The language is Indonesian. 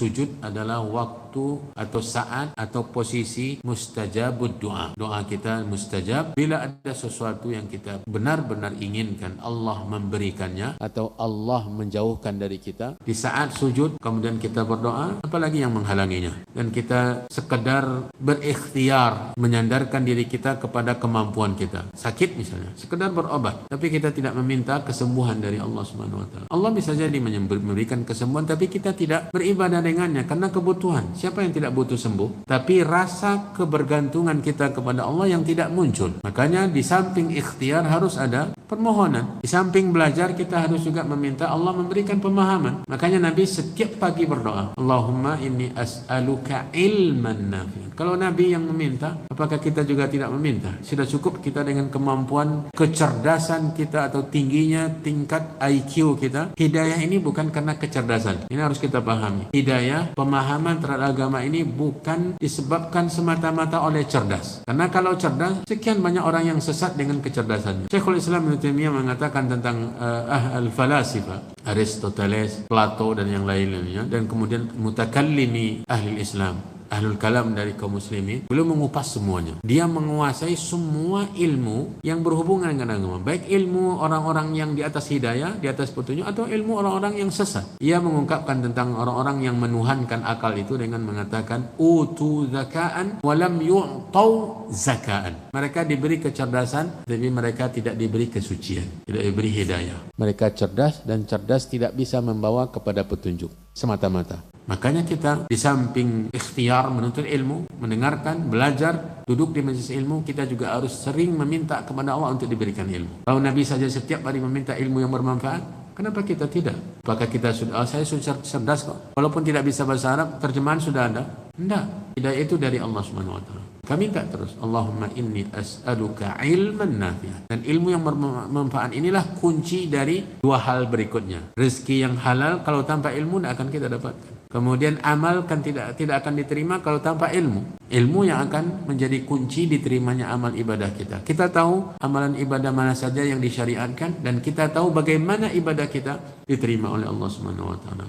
sujud adalah waktu atau saat atau posisi mustajabud doa. Doa kita mustajab bila ada sesuatu yang kita benar-benar inginkan Allah memberikannya atau Allah menjauhkan dari kita. Di saat sujud kemudian kita berdoa, apalagi yang menghalanginya. Dan kita sekedar berikhtiar menyandarkan diri kita kepada kemampuan kita. Sakit misalnya, sekedar berobat, tapi kita tidak meminta kesembuhan dari Allah Subhanahu wa taala. Allah bisa jadi memberikan kesembuhan tapi kita tidak beribadah dengannya karena kebutuhan. Siapa yang tidak butuh sembuh? Tapi rasa kebergantungan kita kepada Allah yang tidak muncul. Makanya di samping ikhtiar harus ada permohonan. Di samping belajar kita harus juga meminta Allah memberikan pemahaman. Makanya Nabi setiap pagi berdoa, Allahumma inni as'aluka ilman nafi'an. Kalau Nabi yang meminta, apakah kita juga tidak meminta? Sudah cukup kita dengan kemampuan kecerdasan kita atau tingginya tingkat IQ kita. Hidayah ini bukan karena kecerdasan. Ini harus kita pahami. Hidayah, pemahaman terhadap agama ini bukan disebabkan semata-mata oleh cerdas. Karena kalau cerdas, sekian banyak orang yang sesat dengan kecerdasannya. Syekhul Islam Ibnu Taimiyah mengatakan tentang al-falasifa, Aristoteles, Plato dan yang lain-lainnya, dan kemudian mutakallimi ahli Islam, ahlul kalam dari kaum muslimin, belum mengupas semuanya. Dia menguasai semua ilmu yang berhubungan dengan agama, baik ilmu orang-orang yang di atas hidayah, di atas petunjuk, atau ilmu orang-orang yang sesat. Ia mengungkapkan tentang orang-orang yang menuhankan akal itu dengan mengatakan utu zakaan walam yu'tau zakaan. Mereka diberi kecerdasan tapi mereka tidak diberi kesucian, tidak diberi hidayah. Mereka cerdas dan cerdas tidak bisa membawa kepada petunjuk semata-mata. Makanya kita di samping ikhtiar menuntut ilmu, mendengarkan, belajar, duduk di majelis ilmu, kita juga harus sering meminta kepada Allah untuk diberikan ilmu. Kalau Nabi saja setiap hari meminta ilmu yang bermanfaat, kenapa kita tidak? Apakah kita sudah, saya sudah cerdas kok. Walaupun tidak bisa bahasa Arab, terjemahan sudah ada? Tidak. Hidayah itu dari Allah Subhanahu wa taala. Kami minta terus, Allahumma inni as'aluka ilman nafi'an. Dan ilmu yang bermanfaat inilah kunci dari dua hal berikutnya. Rezeki yang halal kalau tanpa ilmu tidak akan kita dapatkan. Kemudian amal kan tidak akan diterima kalau tanpa ilmu. Ilmu yang akan menjadi kunci diterimanya amal ibadah kita. Kita tahu amalan ibadah mana saja yang disyariatkan dan kita tahu bagaimana ibadah kita diterima oleh Allah Subhanahu wa taala.